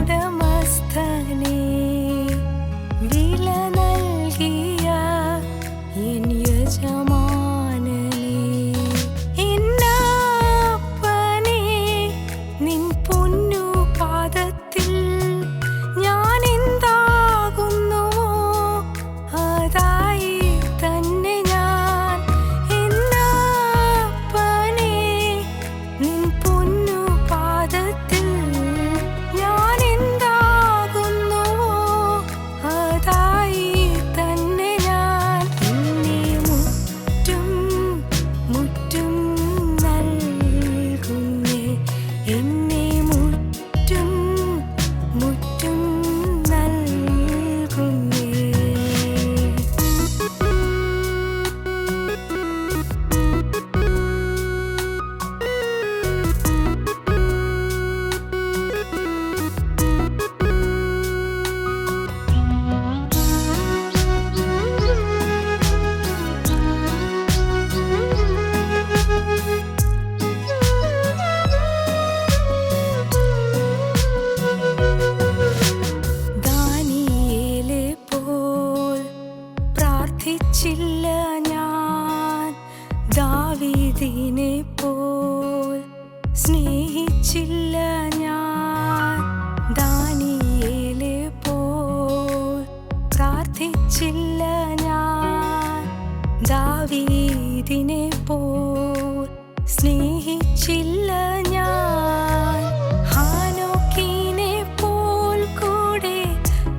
ഉടമസ്ഥനെ വില നൽകിയ എൻ യജമാനനെ എന്നപ്പനെ നിൻ പൊന്നു പാദത്തിൽ ഞാൻ എന്താകുന്നുവോ അതായി തന്നെ ഞാൻ എന്നപ്പനെ നിൻ പൊന്നു പാദത്തിൽ ഞാൻ എന്താകുന്നുവോ അതായി തന്നെ ഞാൻ എന്നെ മുറ്റും മുറ്റും നൽകുന്നേ എന്നെ മുറ്റും മുറ്റും നൽകുന്നേ. ദാനിയേലെ പോൽ പ്രാർത്ഥിച്ചില്ല ഞാൻ, ദാവീദിനെ പോൽ സ്നേഹിച്ചില്ല ഞാൻ. ദാനിയേലെ പോൽ പ്രാർത്ഥിച്ചില്ല ഞാൻ, ദാവീദിനെ പോൽ സ്നേഹിച്ചില്ല ഞാൻ. ഹാനോക്കിനെ പോൽ കൂടെ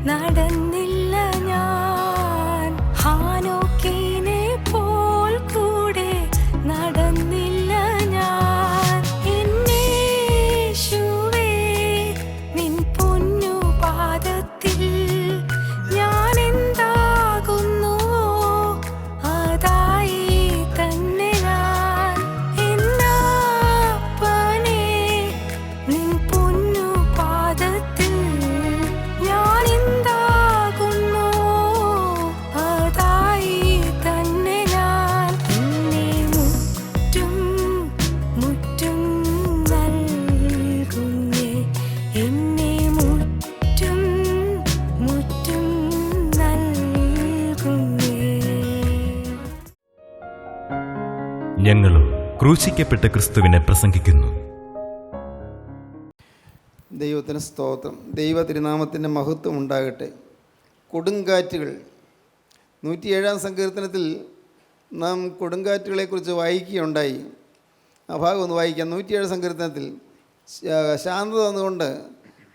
നടന്നില്ല ഞാൻ, ഹാനോക്കിനെ പോൽ കൂടെ നടന്നില്ല ഞാൻ. എന്നേശുവേ നിൻ പൊന്നു പാദത്തിൽ ഞാൻ എന്താകുന്നുവോ അതായി തന്നെ ഞാൻ എന്നപ്പനെ നിൻ പൊന്നു പാദത്തിൽ ഞാൻ എന്താകുന്നുവോ അതായി തന്നെ ഞാൻ എന്നെ മുറ്റും മുറ്റും നൽകുന്നേ എന്നെ മുറ്റും മുറ്റും നൽകുന്നേ. ഞങ്ങളും ക്രൂശിക്കപ്പെട്ട ക്രിസ്തുവിനെ പ്രസംഗിക്കുന്നു. ദൈവത്തിന് സ്തോത്രം. ദൈവ തിരുനാമത്തിൻ്റെ മഹത്വം ഉണ്ടാകട്ടെ. കൊടുങ്കാറ്റുകൾ 107 സങ്കീർത്തനത്തിൽ നാം കൊടുങ്കാറ്റുകളെക്കുറിച്ച് വായിക്കുകയുണ്ടായി. ആ ഭാഗം ഒന്ന് വായിക്കാം. 107 സങ്കീർത്തനത്തിൽ ശാന്തത വന്നുകൊണ്ട്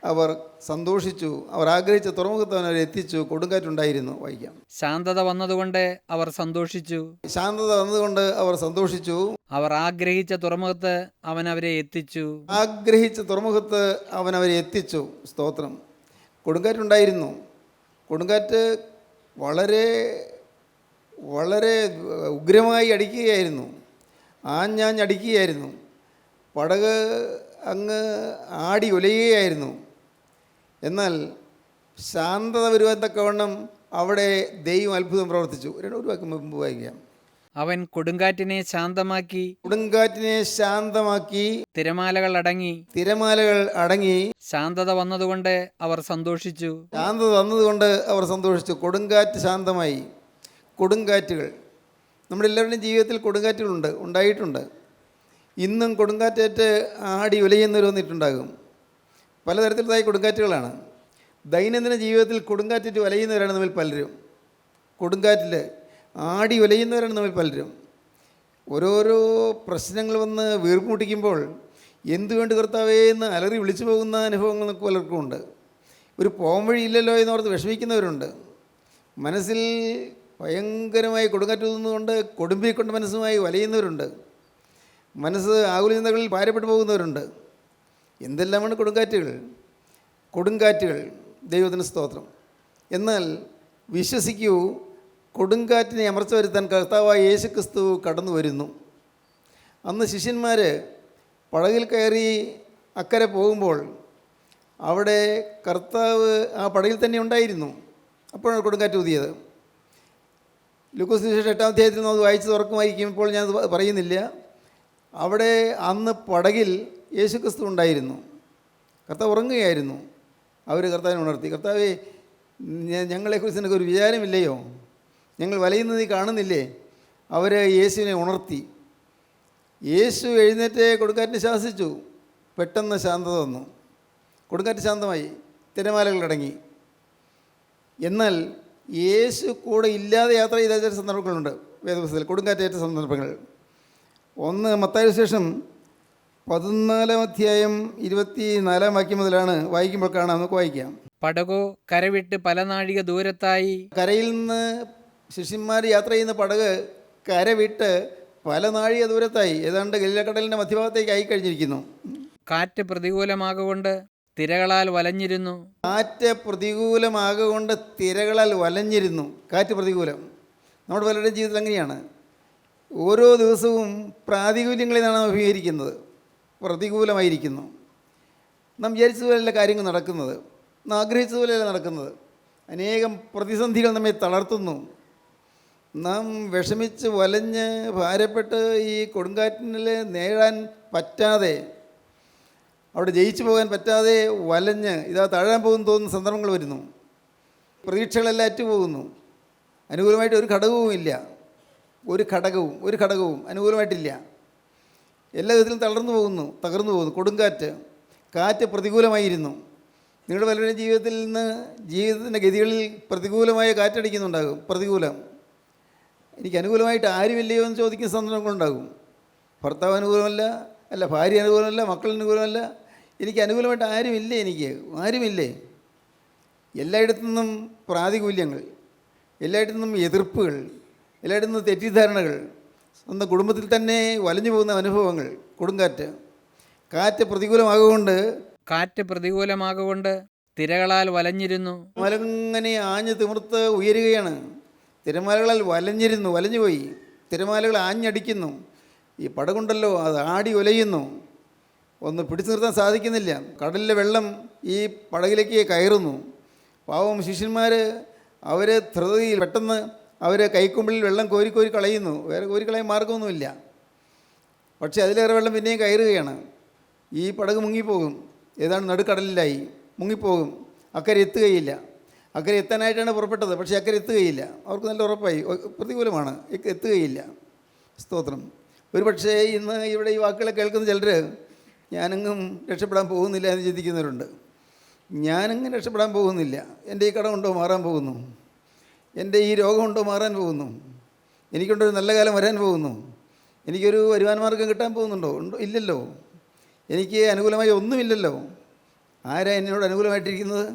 അവർ സന്തോഷിച്ചു, അവർ ആഗ്രഹിച്ച തുറമുഖത്ത് അവരെ എത്തിച്ചു. കൊടുങ്കാറ്റുണ്ടായിരുന്നു. വായിക്കാം. ശാന്തത വന്നതുകൊണ്ട് അവർ സന്തോഷിച്ചു, ശാന്തത വന്നതുകൊണ്ട് അവർ സന്തോഷിച്ചു, അവർ ആഗ്രഹിച്ച തുറമുഖത്ത് അവൻ അവരെ എത്തിച്ചു. ആഗ്രഹിച്ച തുറമുഖത്ത് അവൻ അവരെ എത്തിച്ചു. സ്തോത്രം. കൊടുങ്കാറ്റുണ്ടായിരുന്നു. കൊടുങ്കാറ്റ് വളരെ വളരെ ഉഗ്രമായി അടിക്കുകയായിരുന്നു, ആഞ്ഞാഞ്ഞടിക്കുകയായിരുന്നു. പടക് അങ്ങ് ആടി ഉലയുകയായിരുന്നു. എന്നാൽ ശാന്തത വരുവാൻ തക്കവണ്ണം അവിടെ ദൈവം അത്ഭുതം പ്രവർത്തിച്ചു. ഒരു വാക്ക് മുമ്പ് വായിക്കാം. അവൻ കൊടുങ്കാറ്റിനെ ശാന്തമാക്കി, കൊടുങ്കാറ്റിനെ ശാന്തമാക്കി, തിരമാലകൾ അടങ്ങി. തിരമാലകൾ അടങ്ങി. ശാന്തത വന്നതുകൊണ്ട് അവർ സന്തോഷിച്ചു, ശാന്തത വന്നതുകൊണ്ട് അവർ സന്തോഷിച്ചു. കൊടുങ്കാറ്റ് ശാന്തമായി. കൊടുങ്കാറ്റുകൾ നമ്മുടെ എല്ലാവരുടെയും ജീവിതത്തിൽ കൊടുങ്കാറ്റുകളുണ്ട്, ഉണ്ടായിട്ടുണ്ട്. ഇന്നും കൊടുങ്കാറ്റേറ്റ് ആടി ഉലയുന്നവർ വന്നിട്ടുണ്ടാകും. പലതരത്തിലുള്ളതായ കൊടുങ്കാറ്റുകളാണ്. ദൈനംദിന ജീവിതത്തിൽ കൊടുങ്കാറ്റേറ്റ് വലയുന്നവരാണ് നമ്മിൽ പലരും. കൊടുങ്കാറ്റിൽ ആടി ഉലയുന്നവരാണ് നമ്മിൽ പലരും. ഓരോരോ പ്രശ്നങ്ങൾ വന്ന് വീർപ്പുമുട്ടിക്കുമ്പോൾ എന്തുവേണ്ടി കർത്താവേ എന്ന് അലറി വിളിച്ചു പോകുന്ന അനുഭവങ്ങൾ നമുക്ക് പലർക്കും ഉണ്ട്. ഒരു പോംവഴിയില്ലല്ലോ എന്നോർത്ത് വിഷമിക്കുന്നവരുണ്ട്. മനസ്സിൽ ഭയങ്കരമായി കൊടുങ്കാറ്റ് ഊതുന്നതുകൊണ്ട് കൊടുമ്പിക്കൊണ്ട് മനസ്സുമായി വലയുന്നവരുണ്ട്. മനസ്സ് ആകുല ചിന്തകളിൽ ഭാരപ്പെട്ടു പോകുന്നവരുണ്ട്. എന്തെല്ലാമാണ് കൊടുങ്കാറ്റുകൾ. കൊടുങ്കാറ്റുകൾ ദൈവത്തിന് സ്തോത്രം. എന്നാൽ വിശ്വസിക്കൂ, കൊടുങ്കാറ്റിനെ അമർച്ച വരുത്താൻ കർത്താവായ യേശുക്രിസ്തു കടന്നു വരുന്നു. അന്ന് ശിഷ്യന്മാർ പടകിൽ കയറി അക്കരെ പോകുമ്പോൾ അവിടെ കർത്താവ് ആ പടകിൽ തന്നെ ഉണ്ടായിരുന്നു. അപ്പോഴാണ് കൊടുങ്കാറ്റ് ഊതിയത്. ലൂക്കോസ് സുവിശേഷം 8-ാം അധ്യായത്തിൽ നിന്ന് അത് വായിച്ച് തുറക്കുമായിരിക്കും. ഇപ്പോൾ ഞാനത് പറയുന്നില്ല. അവിടെ അന്ന് പടകിൽ യേശുക്രിസ്തു ഉണ്ടായിരുന്നു. കർത്താവ് ഉറങ്ങുകയായിരുന്നു. അവർ കർത്താവിനെ ഉണർത്തി. കർത്താവേ, ഞങ്ങളെക്കുറിച്ച് നിനക്ക് ഒരു വിചാരമില്ലയോ? ഞങ്ങൾ വലയുന്നത് നീ കാണുന്നില്ലേ? അവർ യേശുവിനെ ഉണർത്തി. യേശു എഴുന്നേറ്റ് കൊടുങ്കാറ്റിനെ ശാസിച്ചു. പെട്ടെന്ന് ശാന്തത വന്നു. കൊടുങ്കാറ്റ് ശാന്തമായി, തിരമാലകൾ അടങ്ങി. എന്നാൽ യേശു കൂടെ ഇല്ലാതെ യാത്ര ചെയ്ത ചില സന്ദർഭങ്ങളുണ്ട് വേദപുസ്തകത്തിൽ, കൊടുങ്കാറ്റേറ്റ സന്ദർഭങ്ങൾ. ഒന്ന് മത്തായി സുവിശേഷം 14-ാം അധ്യായം 24-ാം വാക്യം മുതലാണ് വായിക്കുമ്പോൾ കാണാം. നമുക്ക് വായിക്കാം. പടകോ കരവിട്ട് പല നാഴിക ദൂരത്തായി. കരയിൽ നിന്ന് ശിഷ്യന്മാർ യാത്ര ചെയ്യുന്ന പടക് കരവിട്ട് പല നാഴിക ദൂരത്തായി, ഏതാണ്ട് ഗലീലക്കടലിൻ്റെ മധ്യഭാഗത്തേക്ക് ആയിക്കഴിഞ്ഞിരിക്കുന്നു. കാറ്റ് പ്രതികൂലമാകൊണ്ട് തിരകളാൽ വലഞ്ഞിരുന്നു. കാറ്റ് പ്രതികൂലമാകൊണ്ട് തിരകളാൽ വലഞ്ഞിരുന്നു. കാറ്റ് പ്രതികൂലം. നമ്മുടെ പലരുടെയും ജീവിതത്തിൽ അങ്ങനെയാണ്. ഓരോ ദിവസവും പ്രാതികൂല്യങ്ങളിൽ നിന്നാണ് നാം അഭിമുഖീകരിക്കുന്നത്. പ്രതികൂലമായിരിക്കുന്നു. നാം വിചാരിച്ചതുപോലെയല്ല കാര്യങ്ങൾ നടക്കുന്നത്, നാം ആഗ്രഹിച്ചതുപോലെയല്ല നടക്കുന്നത്. അനേകം പ്രതിസന്ധികൾ നമ്മെ തളർത്തുന്നു. നാം വിഷമിച്ച് വലഞ്ഞ് ഭാരപ്പെട്ട് ഈ കൊടുങ്കാറ്റിനിൽ നേടാൻ പറ്റാതെ, അവിടെ ജയിച്ചു പോകാൻ പറ്റാതെ വലഞ്ഞ് ഇതാ താഴാൻ പോകുന്നു തോന്നുന്ന സന്ദർഭങ്ങൾ വരുന്നു. പ്രതീക്ഷകളെല്ലാം അറ്റുപോകുന്നു. അനുകൂലമായിട്ട് ഒരു ഘടകവുമില്ല. ഒരു ഘടകവും അനുകൂലമായിട്ടില്ല. എല്ലാ വിധത്തിലും തളർന്നു പോകുന്നു, തകർന്നു പോകുന്നു. കൊടുങ്കാറ്റ്, കാറ്റ് പ്രതികൂലമായിരുന്നു. നിങ്ങളുടെ പലരുടെയും ജീവിതത്തിൽ നിന്ന് ജീവിതത്തിൻ്റെ ഗതികളിൽ പ്രതികൂലമായ കാറ്റടിക്കുന്നുണ്ടാകും. പ്രതികൂലം. എനിക്ക് അനുകൂലമായിട്ട് ആരുമില്ലയോ എന്ന് ചോദിക്കുന്ന സന്ദർഭങ്ങളുണ്ടാകും. ഭർത്താവ് അനുകൂലമല്ല, ഭാര്യ അനുകൂലമല്ല, മക്കൾ അനുകൂലമല്ല. എനിക്ക് അനുകൂലമായിട്ട് ആരുമില്ലേ. എല്ലായിടത്തു നിന്നും പ്രാതികൂല്യങ്ങൾ, എല്ലായിടത്തു നിന്നും എതിർപ്പുകൾ, എല്ലായിടത്തു നിന്നും തെറ്റിദ്ധാരണകൾ, സ്വന്തം കുടുംബത്തിൽ തന്നെ വലഞ്ഞു പോകുന്ന അനുഭവങ്ങൾ. കൊടുങ്കാറ്റ്, കാറ്റ് പ്രതികൂലമാകൊണ്ട് തിരകളാൽ വലഞ്ഞിരുന്നു. മലങ്ങനെ ആഞ്ഞ് തിമിർത്ത് ഉയരുകയാണ്. തിരമാലകളാൽ വലഞ്ഞുപോയി. തിരമാലകൾ ആഞ്ഞടിക്കുന്നു. ഈ പടകുണ്ടല്ലോ, അത് ആടി ഉലയുന്നു. ഒന്ന് പിടിച്ചു നിർത്താൻ സാധിക്കുന്നില്ല. കടലിലെ വെള്ളം ഈ പടകിലേക്ക് കയറുന്നു. പാവം ശിഷ്യന്മാർ അവർ ധൃതിയിൽ പെട്ടെന്ന് കൈക്കുമ്പിളിൽ വെള്ളം കോരി കളയുന്നു. വേറെ കോരിക്കളയാൻ മാർഗമൊന്നുമില്ല. പക്ഷേ അതിലേറെ വെള്ളം പിന്നെയും കയറുകയാണ്. ഈ പടക് മുങ്ങിപ്പോകും. ഏതാണ്ട് നടുക്കടലിലായി മുങ്ങിപ്പോകും. അക്കരെ എത്തുകയില്ല. അക്കരെ എത്താനായിട്ടാണ് പുറപ്പെട്ടത്, പക്ഷേ അക്കരെ എത്തുകയില്ല. അവർക്ക് നല്ല ഉറപ്പായി, പ്രതികൂലമാണ്, എത്തുകയില്ല. സ്തോത്രം. ഒരു പക്ഷേ ഇന്ന് ഇവിടെ ഈ വാക്കുകളെ കേൾക്കുന്ന ചിലർ ഞാനെങ്ങും രക്ഷപ്പെടാൻ പോകുന്നില്ല എന്ന് ചിന്തിക്കുന്നവരുണ്ട്. ഞാനെങ്ങും രക്ഷപ്പെടാൻ പോകുന്നില്ല. എൻ്റെ ഈ കടമുണ്ടോ മാറാൻ പോകുന്നു? എൻ്റെ ഈ രോഗമുണ്ടോ മാറാൻ പോകുന്നു? എനിക്കുണ്ടൊരു നല്ല കാലം വരാൻ പോകുന്നു? എനിക്കൊരു വരുമാന മാർഗം കിട്ടാൻ പോകുന്നുണ്ടോ? ഇല്ലല്ലോ. എനിക്ക് അനുകൂലമായി ഒന്നുമില്ലല്ലോ. ആരാ എന്നോട് അനുകൂലമായിട്ടിരിക്കുന്നത്?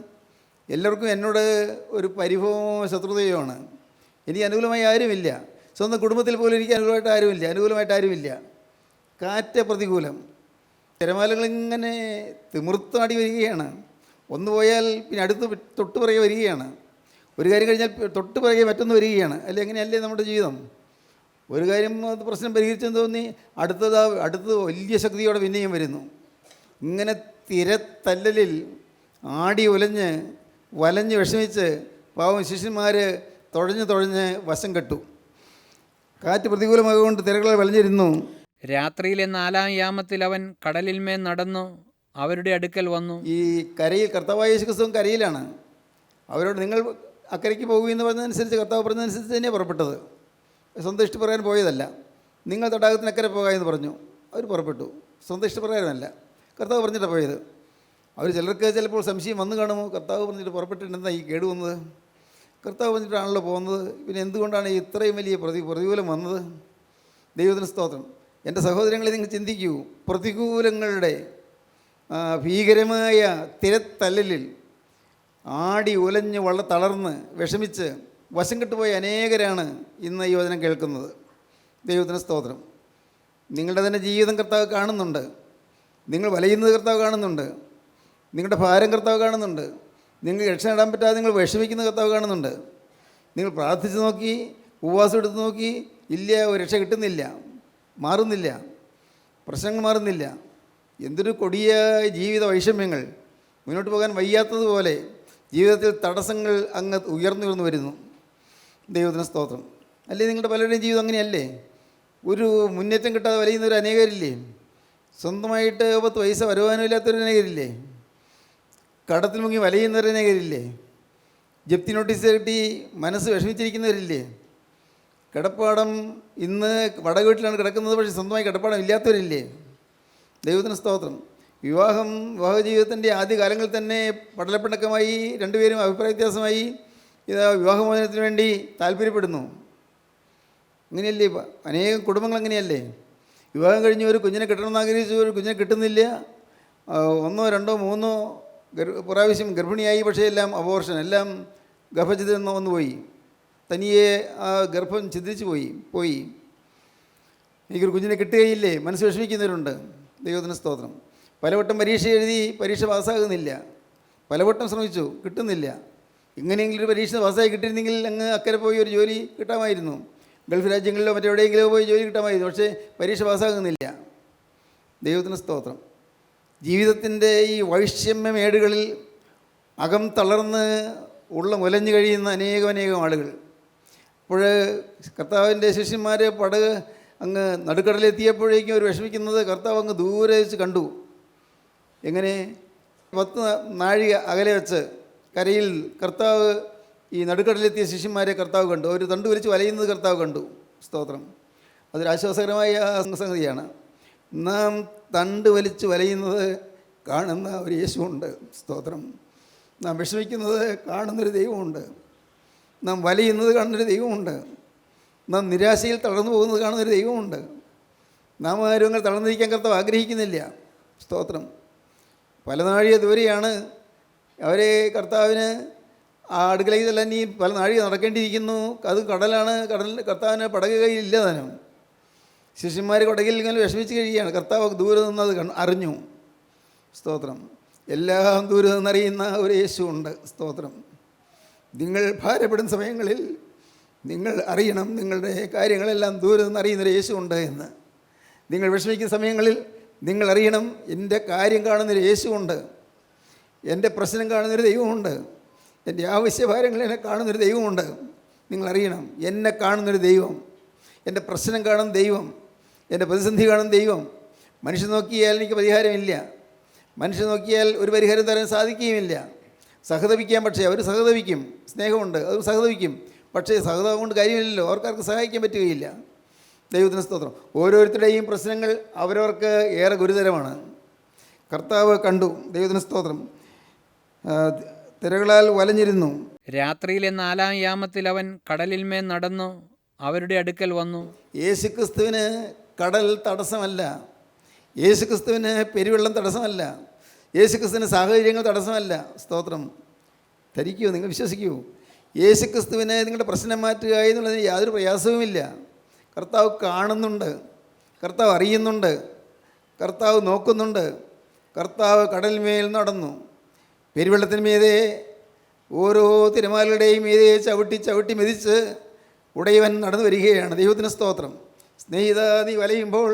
എല്ലാവർക്കും എന്നോട് ഒരു പരിഭവമോ ശത്രുതയോ ആണ്. എനിക്ക് അനുകൂലമായി ആരുമില്ല. സ്വന്തം കുടുംബത്തിൽ പോലും എനിക്ക് അനുകൂലമായിട്ട് ആരുമില്ല. കാറ്റ് പ്രതികൂലം. തിരമാലകളിങ്ങനെ തിമിർത്താടി വരികയാണ്. ഒന്ന് പോയാൽ പിന്നെ അടുത്ത് തൊട്ട് പുറകെ വരികയാണ്. ഒരു കാര്യം കഴിഞ്ഞാൽ തൊട്ട് പുറകെ മറ്റൊന്ന് വരികയാണ്. എങ്ങനെയല്ലേ നമ്മുടെ ജീവിതം? ഒരു കാര്യം പ്രശ്നം പരിഹരിച്ചെന്ന് തോന്നി അടുത്തത് വലിയ ശക്തിയോടെ പിന്നെയും വരുന്നു. ഇങ്ങനെ തിരത്തല്ലലിൽ ആടി വലഞ്ഞ് വിഷമിച്ച് പാവം ശിഷ്യന്മാർ തുഴഞ്ഞ് വശം കെട്ടു. കാറ്റ് പ്രതികൂലമാകൊണ്ട് തിരകളെ വലഞ്ഞിരുന്നു. രാത്രിയിലെ 4-ാം യാമത്തിൽ അവൻ കടലിന്മേൽ നടന്നു അവരുടെ അടുക്കൽ വന്നു. ഈ കരയിൽ കർത്താവായ യേശു ക്രിസ്തുവും കരയിലാണ്. അവരോട് നിങ്ങൾ അക്കരയ്ക്ക് പോകുമെന്ന് പറഞ്ഞതനുസരിച്ച്, കർത്താവ് പറഞ്ഞതനുസരിച്ച് തന്നെയാണ് പുറപ്പെട്ടത്. സ്വന്തം ഇഷ്ടപ്രകാരം പോയതല്ല. നിങ്ങൾ തടാകത്തിന് അക്കരെ പോകാമെന്ന് പറഞ്ഞു. അവർ പുറപ്പെട്ടു. സ്വന്തം ഇഷ്ടപ്രകാരമല്ല, കർത്താവ് പറഞ്ഞിട്ടാണ് പോയത്. ചിലർക്ക് ചിലപ്പോൾ സംശയം വന്നു കാണുമോ, കർത്താവ് പറഞ്ഞിട്ട് പുറപ്പെട്ടിട്ട് ഈ കേടുവന്നത്? കർത്താവ് പറഞ്ഞിട്ടാണല്ലോ പോകുന്നത്, പിന്നെ എന്തുകൊണ്ടാണ് ഇത്രയും വലിയ പ്രതികൂലം വന്നത്? ദൈവത്തിന് സ്തോത്രം. എൻ്റെ സഹോദരങ്ങളെ, നിങ്ങൾ ചിന്തിക്കൂ. പ്രതികൂലങ്ങളുടെ ഭീകരമായ തിരത്തല്ലലിൽ ആടി ഉലഞ്ഞ് തളർന്ന് വിഷമിച്ച് വശം കെട്ടുപോയ അനേകരാണ് ഇന്ന് ഈ വചനം കേൾക്കുന്നത്. ദൈവത്തിന് സ്തോത്രം. നിങ്ങളുടെ തന്നെ ജീവിതം കർത്താവ് കാണുന്നുണ്ട്. നിങ്ങൾ വലയുന്നത് കർത്താവ് കാണുന്നുണ്ട്. നിങ്ങളുടെ ഭാരം കർത്താവ് കാണുന്നുണ്ട്. നിങ്ങൾ രക്ഷ നേടാൻ പറ്റാതെ നിങ്ങൾ വിഷമിക്കുന്ന കർത്താവ് കാണുന്നുണ്ട്. നിങ്ങൾ പ്രാർത്ഥിച്ച് നോക്കി, ഉപവാസം എടുത്ത് നോക്കി, ഇല്ല, ഒരു രക്ഷ കിട്ടുന്നില്ല, മാറുന്നില്ല, പ്രശ്നങ്ങൾ മാറുന്നില്ല. എന്തൊരു കൊടിയ ജീവിത വൈഷമ്യങ്ങൾ, മുന്നോട്ട് പോകാൻ വയ്യാത്തതുപോലെ ജീവിതത്തിൽ തടസ്സങ്ങൾ അങ്ങ് ഉയർന്നു വരുന്നു. ദൈവത്തിന് സ്തോത്രം. അല്ലേ, നിങ്ങളുടെ പലരുടെയും ജീവിതം അങ്ങനെയല്ലേ? ഒരു മുന്നേറ്റം കിട്ടാതെ വലയുന്നവർ അനേകരില്ലേ? സ്വന്തമായിട്ട് 10 പൈസ വരുമാനമില്ലാത്തവർ അനേകരില്ലേ? കടത്തിൽ മുങ്ങി വലയുന്നവരനേകരില്ലേ? ജപ്തി നോട്ടീസ് കിട്ടി മനസ്സ് വിഷമിച്ചിരിക്കുന്നവരില്ലേ? കിടപ്പാടം ഇന്ന് വടക വീട്ടിലാണ് കിടക്കുന്നത്, പക്ഷേ സ്വന്തമായി കിടപ്പാടം ഇല്ലാത്തവരില്ലേ? ദൈവത്തിന് സ്തോത്രം. വിവാഹ ജീവിതത്തിൻ്റെ ആദ്യ കാലങ്ങളിൽ തന്നെ പടലപ്പിണക്കമായി, രണ്ടുപേരും അഭിപ്രായ വ്യത്യാസമായി ഇത് വിവാഹമോചനത്തിന് വേണ്ടി താല്പര്യപ്പെടുന്നു. അങ്ങനെയല്ലേ അനേകം കുടുംബങ്ങൾ? അങ്ങനെയല്ലേ? വിവാഹം കഴിഞ്ഞ് ഒരു കുഞ്ഞിനെ കിട്ടണമെന്ന് ആഗ്രഹിച്ചു, ഒരു കുഞ്ഞിനെ കിട്ടുന്നില്ല. 1, 2, 3 പ്രാവശ്യം ഗർഭിണിയായി, പക്ഷേ എല്ലാം അബോർഷൻ, എല്ലാം ഗർഭഛിദ്രം വന്നു പോയി. തനിയെ ആ ഗർഭം ഛിദ്രിച്ചു പോയി. എനിക്കൊരു കുഞ്ഞിനെ കിട്ടുകയില്ലേ? മനസ്സ് വിഷമിക്കുന്നവരുണ്ട്. ദൈവത്തിന് സ്തോത്രം. പലവട്ടം പരീക്ഷ എഴുതി, പരീക്ഷ പാസ്സാകുന്നില്ല. പലവട്ടം ശ്രമിച്ചു, കിട്ടുന്നില്ല. ഇങ്ങനെയെങ്കിലും ഒരു പരീക്ഷ പാസ്സായി കിട്ടിയിരുന്നെങ്കിൽ അങ്ങ് അക്കരെ പോയി ഒരു ജോലി കിട്ടാമായിരുന്നു. ഗൾഫ് രാജ്യങ്ങളിലോ മറ്റെവിടെയെങ്കിലോ പോയി ജോലി കിട്ടാമായിരുന്നു. പക്ഷേ പരീക്ഷ പാസ്സാകുന്നില്ല. ദൈവത്തിന് സ്തോത്രം. ജീവിതത്തിൻ്റെ ഈ വൈഷമ്യമേടുകളിൽ അകം തളർന്ന് മുലഞ്ഞു കഴിയുന്ന അനേകം ആളുകൾ. അപ്പോൾ കർത്താവിൻ്റെ ശിഷ്യന്മാർ പടക് അങ്ങ് നടുക്കടലെത്തിയപ്പോഴേക്കും അവർ വിഷമിക്കുന്നത് കർത്താവ് അങ്ങ് ദൂരെ വെച്ച് കണ്ടു. എങ്ങനെ? 10 നാഴിക അകലെ വെച്ച് കരയിൽ കർത്താവ് ഈ നടുക്കടലെത്തിയ ശിഷ്യന്മാരെ കർത്താവ് കണ്ടു. അവർ തണ്ട് വലിച്ച് വലയുന്നത് കർത്താവ് കണ്ടു. സ്തോത്രം. അതൊരാശ്വാസകരമായ സംഗതിയാണ്. നാം തണ്ട് വലിച്ച് വലയുന്നത് കാണുന്ന ഒരു യേശുവുണ്ട്. സ്തോത്രം. നാം വിഷമിക്കുന്നത് കാണുന്നൊരു ദൈവമുണ്ട്. നാം വലയുന്നത് കാണുന്നൊരു ദൈവമുണ്ട്. നാം നിരാശയിൽ തളർന്നു പോകുന്നത് കാണുന്നൊരു ദൈവമുണ്ട്. നാം ആരും അങ്ങനെ തളർന്നിരിക്കാൻ കർത്താവ് ആഗ്രഹിക്കുന്നില്ല. സ്തോത്രം. പല നാഴിക ദൂരെയാണ് അവരെ കർത്താവിന് ആ അടുക്കളയിൽ ചെല്ലാൻ ഈ പല നാഴിക നടക്കേണ്ടിയിരിക്കുന്നു. അത് കടലാണ്. കർത്താവിന് പടക കയ്യിലില്ല താനും. ശിഷ്യന്മാർ കടകിൽ ഇങ്ങനെ വിഷമിച്ച് കഴിയുകയാണ്. കർത്താവ് ദൂരെ നിന്നത് അറിഞ്ഞു. സ്തോത്രം. എല്ലാം ദൂരെ നിന്നറിയുന്ന ഒരു യേശുവുണ്ട്. സ്തോത്രം. നിങ്ങൾ ഭാരപ്പെടുന്ന സമയങ്ങളിൽ നിങ്ങൾ അറിയണം, നിങ്ങളുടെ കാര്യങ്ങളെല്ലാം ദൂരെ നിന്നറിയുന്നൊരു യേശുവുണ്ട് എന്ന്. നിങ്ങൾ വിഷമിക്കുന്ന സമയങ്ങളിൽ നിങ്ങൾ അറിയണം, എൻ്റെ കാര്യം കാണുന്നൊരു യേശുവുണ്ട്. എൻ്റെ പ്രശ്നം കാണുന്നൊരു ദൈവമുണ്ട്. എൻ്റെ ആവശ്യഭാരങ്ങൾ എന്നെ കാണുന്നൊരു ദൈവമുണ്ട്. നിങ്ങളറിയണം, എന്നെ കാണുന്നൊരു ദൈവം, എൻ്റെ പ്രശ്നം കാണുന്ന ദൈവം, എൻ്റെ പ്രതിസന്ധി കാണുന്ന ദൈവം. മനുഷ്യൻ നോക്കിയാൽ എനിക്ക് പരിഹാരമില്ല, മനുഷ്യൻ നോക്കിയാൽ ഒരു പരിഹാരം തരാൻ സാധിക്കുകയുമില്ല. സഹതപിക്കാൻ, പക്ഷേ അവർ സഹതപിക്കും. സ്നേഹമുണ്ട്, അത് സഹതപിക്കും. പക്ഷേ സഹതാപം കൊണ്ട് കാര്യമില്ലല്ലോ, അവർക്കാർക്ക് സഹായിക്കാൻ പറ്റുകയില്ല. ദൈവത്തിന് സ്തോത്രം. ഓരോരുത്തരുടെയും പ്രശ്നങ്ങൾ അവരവർക്ക് ഏറെ ഗുരുതരമാണ്. കർത്താവ് കണ്ടു. ദൈവത്തിന് സ്തോത്രം. തിരകളാൽ വലഞ്ഞിരുന്നു. രാത്രിയിലെ 4-ാം യാമത്തിൽ അവൻ കടലിന്മേൽ നടന്നു അവരുടെ അടുക്കൽ വന്നു. യേശുക്രിസ്തുവിന് കടൽ തടസ്സമല്ല. യേശുക്രിസ്തുവിന് പെരുവെള്ളം തടസ്സമല്ല. യേശുക്രിസ്തുവിന് സാഹചര്യങ്ങൾ തടസ്സമല്ല. സ്തോത്രം. ധരിക്കൂ, നിങ്ങൾ വിശ്വസിക്കൂ. യേശുക്രിസ്തുവിന് നിങ്ങളുടെ പ്രശ്നം മാറ്റുക എന്നുള്ളതിന് യാതൊരു പ്രയാസവുമില്ല. കർത്താവ് കാണുന്നുണ്ട്, കർത്താവ് അറിയുന്നുണ്ട്, കർത്താവ് നോക്കുന്നുണ്ട്. കർത്താവ് കടലിന്മേൽ നടന്നു. പെരുവെള്ളത്തിന് മീതെ ഓരോ തിരമാലകളുടെയും മീതെ ചവിട്ടി മെതിച്ച് ഉടയവൻ നടന്നു വരികയാണ്. ദൈവത്തിന് സ്തോത്രം. സ്നേഹിത, നീ വലയുമ്പോൾ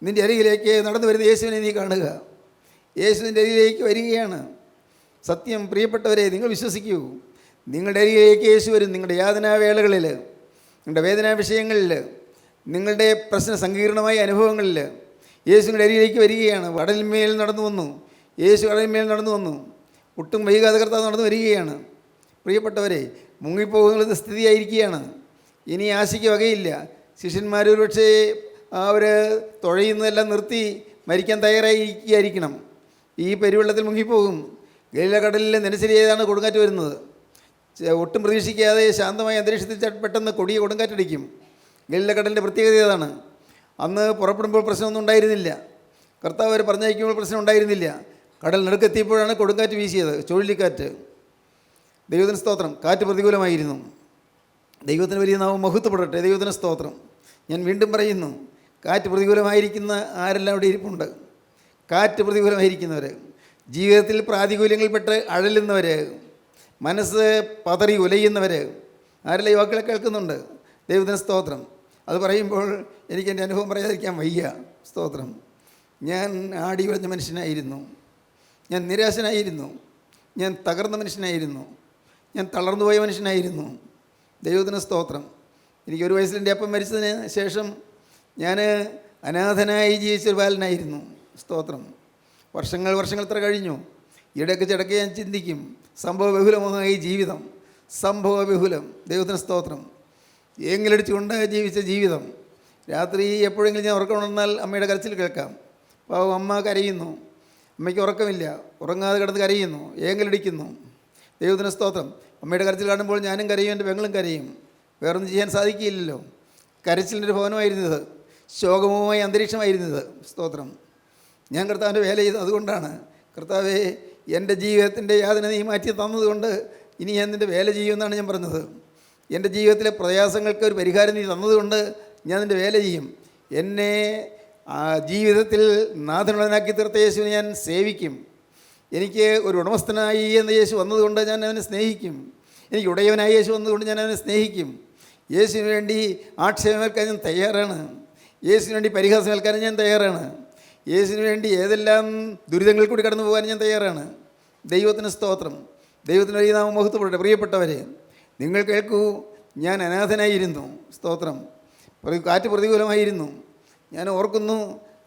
നിൻ്റെ അരികിലേക്ക് നടന്നു വരുന്ന യേശുവിനെ നീ കാണുക. യേശുവിൻ്റെ അരികിലേക്ക് വരികയാണ്. സത്യം. പ്രിയപ്പെട്ടവരെ, നിങ്ങൾ വിശ്വസിക്കൂ. നിങ്ങളുടെ അരികിലേക്ക് യേശു വരും. നിങ്ങളുടെ യാതനാവേളകളിൽ, നിങ്ങളുടെ വേദനാ വിഷയങ്ങളിൽ, നിങ്ങളുടെ പ്രശ്ന സങ്കീർണമായ അനുഭവങ്ങളിൽ യേശുവിൻ്റെ അരികിലേക്ക് വരികയാണ്. കടലിന്മേൽ നടന്നു വന്നു. യേശു കടലിന്മേൽ നടന്നു വന്നു. ഒട്ടും വൈകാതെ കർത്താവ് നടന്നു വരികയാണ്. പ്രിയപ്പെട്ടവരെ, മുങ്ങിപ്പോകുന്നത് സ്ഥിതിയായിരിക്കുകയാണ്. ഇനി ആശയ്ക്ക് വകയില്ല. ശിഷ്യന്മാർ ഒരു പക്ഷേ അവർ തുഴയുന്നതെല്ലാം നിർത്തി മരിക്കാൻ തയ്യാറായിരിക്കണം. ഈ പെരുവെള്ളത്തിൽ മുങ്ങിപ്പോകും. ഗലീല കടലിൽ നെനശ്ശേരിയാണ് കൊടുങ്കാറ്റ് വരുന്നത്. ഒട്ടും പ്രതീക്ഷിക്കാതെ ശാന്തമായ അന്തരീക്ഷത്തിൽ പെട്ടെന്ന് കൊടിയ കൊടുങ്കാറ്റടിക്കും. ഗലീല കടലിൻ്റെ പ്രത്യേകത ഏതാണ്? അന്ന് പുറപ്പെടുമ്പോൾ പ്രശ്നമൊന്നും ഉണ്ടായിരുന്നില്ല. കർത്താവ് അവർ പറഞ്ഞയക്കുമ്പോൾ പ്രശ്നം ഉണ്ടായിരുന്നില്ല. കടൽ നടുക്കെത്തിയപ്പോഴാണ് കൊടുങ്കാറ്റ് വീശിയത്, ചുഴലിക്കാറ്റ്. ദൈവത്തിന് സ്തോത്രം. കാറ്റ് പ്രതികൂലമായിരുന്നു. ദൈവത്തിന് വലിയ നാമം മഹത്വപ്പെടട്ടെ. ദൈവത്തിന് സ്തോത്രം. ഞാൻ വീണ്ടും പറയുന്നു, കാറ്റ് പ്രതികൂലമായിരിക്കുന്ന ആരെല്ലാം ഇവിടെ ഇരിപ്പുണ്ട്. കാറ്റ് പ്രതികൂലമായിരിക്കുന്നവർ, ജീവിതത്തിൽ പ്രാതികൂല്യങ്ങളിൽപ്പെട്ട് അഴലുന്നവർ, മനസ്സ് പതറി ഉലയുന്നവർ, ആരെല്ലാം ഈ വാക്കുകളെ കേൾക്കുന്നുണ്ട്. ദൈവത്തിന് സ്തോത്രം. അത് പറയുമ്പോൾ എനിക്ക് എൻ്റെ അനുഭവം പറയാതിരിക്കാൻ വയ്യ. സ്തോത്രം. ഞാൻ ആടി ഉലഞ്ഞ മനുഷ്യനായിരുന്നു. ഞാൻ നിരാശനായിരുന്നു. ഞാൻ തകർന്ന മനുഷ്യനായിരുന്നു. ഞാൻ തളർന്നുപോയ മനുഷ്യനായിരുന്നു. ദൈവത്തിന് സ്തോത്രം. എനിക്ക് 1 വയസ്സിൽ എൻ്റെ അപ്പം മരിച്ചതിന് ശേഷം ഞാൻ അനാഥനായി ജീവിച്ചൊരു ബാലനായിരുന്നു. സ്തോത്രം. വർഷങ്ങൾ എത്ര കഴിഞ്ഞു. ഇടയ്ക്ക് ഞാൻ ചിന്തിക്കും, സംഭവബഹുലമായ ഈ ജീവിതം, സംഭവബഹുലം, ദൈവത്തിന് സ്തോത്രം. ഏങ്ങിലടിച്ചുകൊണ്ട് ജീവിച്ച ജീവിതം. രാത്രി എപ്പോഴെങ്കിലും ഞാൻ ഉറക്കം ഉണർന്നാൽ അമ്മയുടെ കരച്ചിൽ കേൾക്കാം. പാവം അമ്മ കരയുന്നു, അമ്മയ്ക്ക് ഉറക്കമില്ല, ഉറങ്ങാതെ കിടന്ന് കരയുന്നു, ഏങ്ങലടിക്കുന്നു. ദൈവത്തിന് സ്തോത്രം. അമ്മയുടെ കരച്ചിൽ കാണുമ്പോൾ ഞാനും കരയും, എൻ്റെ പെങ്ങളും കരയും. വേറൊന്നും ചെയ്യാൻ സാധിക്കില്ലല്ലോ. കരച്ചിലിൻ്റെ ഒരു ഭവനമായിരുന്നത്, ശോകമമായ അന്തരീക്ഷമായിരുന്നത്. സ്തോത്രം. ഞാൻ കർത്താവിൻ്റെ വേല ചെയ്ത് അതുകൊണ്ടാണ്. കർത്താവേ, എൻ്റെ ജീവിതത്തിൻ്റെ യാതന നീ മാറ്റി തന്നതുകൊണ്ട് ഇനി ഞാൻ നിൻ്റെ വേല ചെയ്യുമെന്നാണ് ഞാൻ പറഞ്ഞത്. എൻ്റെ ജീവിതത്തിലെ പ്രയാസങ്ങൾക്ക് ഒരു പരിഹാരം നീ തന്നതുകൊണ്ട് ഞാൻ നിൻ്റെ വേല ചെയ്യും. എന്നെ ജീവിതത്തിൽ നാഥനുള്ളവനാക്കി തീർത്ത യേശുവിനെ ഞാൻ സേവിക്കും. എനിക്ക് ഒരു ഉടമസ്ഥനായി എന്ന യേശു വന്നതുകൊണ്ട് ഞാൻ അവനെ സ്നേഹിക്കും. എനിക്ക് ഉടയവനായി യേശു വന്നതുകൊണ്ട് ഞാൻ അവനെ സ്നേഹിക്കും. യേശുവിന് വേണ്ടി ആക്ഷേപമേൽക്കാൻ ഞാൻ തയ്യാറാണ്. യേശുവിന് വേണ്ടി പരിഹാസമേൽക്കാനും ഞാൻ തയ്യാറാണ്. യേശുവിന് വേണ്ടി ഏതെല്ലാം ദുരിതങ്ങളിൽ കൂടി കടന്നു പോകാൻ ഞാൻ തയ്യാറാണ്. ദൈവത്തിന് സ്തോത്രം. ദൈവത്തിന് വലിയ നാമം മഹത്വപ്പെടട്ടെ. പ്രിയപ്പെട്ടവരെ, നിങ്ങൾ കേൾക്കൂ, ഞാൻ അനാഥനായിരുന്നു. സ്തോത്രം. കാറ്റ് പ്രതികൂലമായിരുന്നു. ഞാൻ ഓർക്കുന്നു,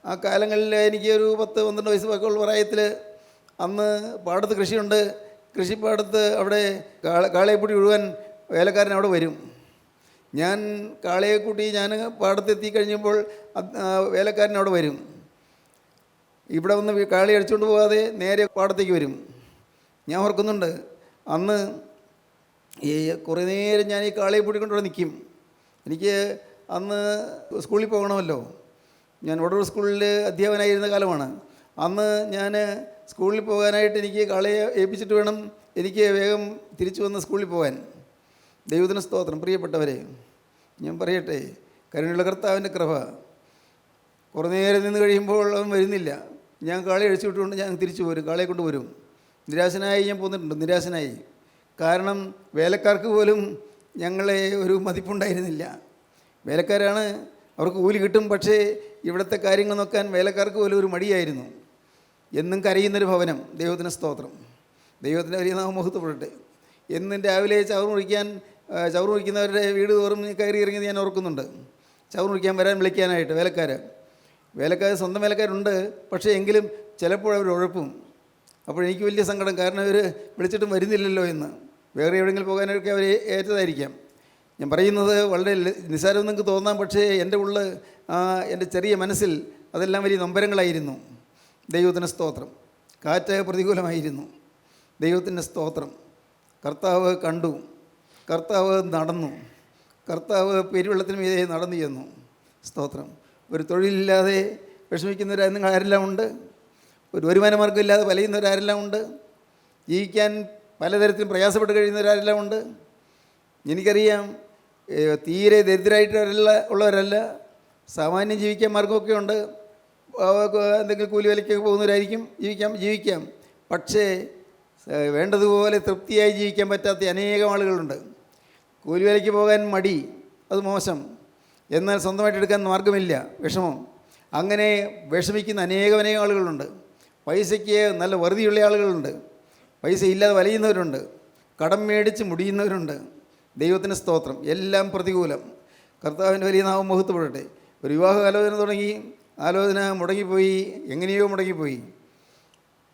ആ കാലങ്ങളിൽ എനിക്ക് ഒരു 10-12 വയസ്സ് ഉള്ള പ്രായത്തിൽ അന്ന് പാടത്ത് കൃഷിയുണ്ട്. കൃഷിപ്പാടത്ത് അവിടെ കാളയെപ്പൂട്ടി ഉഴുവാൻ വേലക്കാരൻ അവിടെ വരും. ഞാൻ കാളയെ കൂട്ടി ഞാൻ പാടത്തെത്തി കഴിഞ്ഞപ്പോൾ വേലക്കാരൻ അവിടെ വരും. ഇവിടെ വന്ന് കാളി അടിച്ചുകൊണ്ട് പോകാതെ നേരെ പാടത്തേക്ക് വരും. ഞാൻ ഓർക്കുന്നുണ്ട്, അന്ന് ഈ കുറേ നേരം ഞാൻ ഈ കാളയെ പൂട്ടിക്കൊണ്ടിവിടെ നിൽക്കും. എനിക്ക് അന്ന് സ്കൂളിൽ പോകണമല്ലോ. ഞാൻ വടൂർ സ്കൂളിൽ അധ്യാപകനായിരുന്ന കാലമാണ്. അന്ന് ഞാൻ സ്കൂളിൽ പോകാനായിട്ട് എനിക്ക് കാളയെ ഏൽപ്പിച്ചിട്ട് വേണം എനിക്ക് വേഗം തിരിച്ചു വന്ന് സ്കൂളിൽ പോകാൻ. ദൈവത്തിന് സ്തോത്രം. പ്രിയപ്പെട്ടവരെ, ഞാൻ പറയട്ടെ, കരുണയുള്ള കർത്താവിൻ്റെ കൃപ. കുറേ നേരം നിന്ന് കഴിയുമ്പോൾ അവൻ വരുന്നില്ല. ഞാൻ കാളയെ അഴിച്ചു വിട്ടുകൊണ്ട് ഞാൻ തിരിച്ചു പോരും, കാളയെ കൊണ്ട് വരും. നിരാശനായി ഞാൻ പോന്നിട്ടുണ്ട്, നിരാശനായി. കാരണം വേലക്കാർക്ക് പോലും ഞങ്ങളെ ഒരു മതിപ്പുണ്ടായിരുന്നില്ല. വേലക്കാരാണ്, അവർക്ക് കൂലി കിട്ടും. പക്ഷേ ഇവിടുത്തെ കാര്യങ്ങൾ നോക്കാൻ വേലക്കാർക്ക് പോലും ഒരു മടിയായിരുന്നു. എന്നും കരയുന്നൊരു ഭവനം. ദൈവത്തിന് സ്തോത്രം. ദൈവത്തിൻ്റെ വലിയ നാമം മഹത്വപ്പെടട്ടെ. എന്നും രാവിലെ ചവറ് മുറിക്കുന്നവരുടെ വീട് തോറും കയറി ഇറങ്ങി ഞാൻ ഓർക്കുന്നുണ്ട്. ചവറ് മുറിക്കാൻ വരാൻ വിളിക്കാനായിട്ട് വേലക്കാർ സ്വന്തം വേലക്കാരുണ്ട്. പക്ഷേ എങ്കിലും ചിലപ്പോൾ അവർ ഉഴപ്പും. അപ്പോൾ എനിക്ക് വലിയ സങ്കടം. കാരണം ഇവർ വിളിച്ചിട്ടും വരുന്നില്ലല്ലോ എന്ന്. വേറെ എവിടെയെങ്കിലും പോകാനൊക്കെ അവർ ഏറ്റതായിരിക്കാം. ഞാൻ പറയുന്നത് വളരെ നിസ്സാരം നിങ്ങൾക്ക് തോന്നാം. പക്ഷേ എൻ്റെ എൻ്റെ ചെറിയ മനസ്സിൽ അതെല്ലാം വലിയ നൊമ്പരങ്ങളായിരുന്നു. ദൈവത്തിന് സ്തോത്രം. കാറ്റ് പ്രതികൂലമായിരുന്നു. ദൈവത്തിൻ്റെ സ്തോത്രം. കർത്താവ് കണ്ടു, കർത്താവ് നടന്നു, കർത്താവ് പെരുവെള്ളത്തിന് മീതെ നടന്നു ചെന്നു. സ്തോത്രം. ഒരു തൊഴിലില്ലാതെ വിഷമിക്കുന്നവരായിരുന്നു ആരെല്ലാം ഉണ്ട്. ഒരു വരുമാനമാർഗ്ഗമില്ലാതെ വലയുന്നവരാരെല്ലാം ഉണ്ട്. ജീവിക്കാൻ പലതരത്തിലും പ്രയാസപ്പെട്ട് കഴിയുന്നവരാരെല്ലാം ഉണ്ട്. എനിക്കറിയാം, തീരെ ഉള്ളവരല്ല, സാമാന്യം ജീവിക്കാൻ മാർഗമൊക്കെ ഉണ്ട്. എന്തെങ്കിലും കൂലി വിലയ്ക്കൊക്കെ പോകുന്നവരായിരിക്കും. ജീവിക്കാം. പക്ഷേ വേണ്ടതുപോലെ തൃപ്തിയായി ജീവിക്കാൻ പറ്റാത്ത അനേകം ആളുകളുണ്ട്. കൂലി വിലയ്ക്ക് പോകാൻ മടി, അത് മോശം. എന്നാൽ സ്വന്തമായിട്ട് എടുക്കാൻ മാർഗമില്ല, വിഷമം. അങ്ങനെ വിഷമിക്കുന്ന അനേകം ആളുകളുണ്ട്. പൈസയ്ക്ക് നല്ല വെറുതെയുള്ള ആളുകളുണ്ട്. പൈസ ഇല്ലാതെ വലയുന്നവരുണ്ട്. കടം മേടിച്ച് മുടിയുന്നവരുണ്ട്. ദൈവത്തിന് സ്തോത്രം. എല്ലാം പ്രതികൂലം. കർത്താവിൻ്റെ വലിയ നാമം മഹത്വപ്പെടട്ടെ. ഒരു വിവാഹ ആലോചന തുടങ്ങി, ആലോചന മുടങ്ങിപ്പോയി, എങ്ങനെയോ മുടങ്ങിപ്പോയി.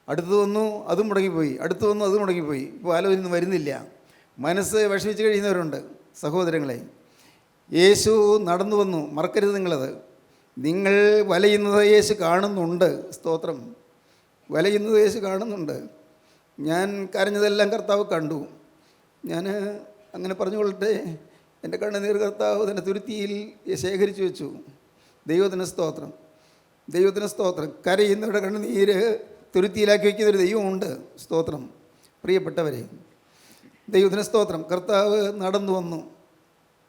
അടുത്ത് വന്നു, അതും മുടങ്ങിപ്പോയി. അടുത്ത് വന്നു, അതും മുടങ്ങിപ്പോയി. ഇപ്പോൾ ആലോചന വരുന്നില്ല. മനസ്സ് വിഷമിച്ച് കഴിയുന്നവരുണ്ട്. സഹോദരങ്ങളെ, യേശു നടന്നു വന്നു. മറക്കരുത് നിങ്ങളത്. നിങ്ങൾ വലയുന്നത് യേശു കാണുന്നുണ്ട്. സ്തോത്രം. വലയുന്നത് യേശു കാണുന്നുണ്ട്. ഞാൻ കരഞ്ഞതെല്ലാം കർത്താവ് കണ്ടു. ഞാൻ അങ്ങനെ പറഞ്ഞുകൊള്ളട്ടെ, എൻ്റെ കണ്ണുനീർ കർത്താവ് തന്നെ തുരുത്തിയിൽ ശേഖരിച്ചു വെച്ചു. ദൈവത്തിന് സ്തോത്രം. ദൈവത്തിന് സ്തോത്രം. കരയുന്നവരുടെ കണ്ണുനീര് തുരുത്തിയിലാക്കി വയ്ക്കുന്നൊരു ദൈവമുണ്ട്. സ്തോത്രം. പ്രിയപ്പെട്ടവരെ, ദൈവത്തിന് സ്തോത്രം. കർത്താവ് നടന്നു വന്നു,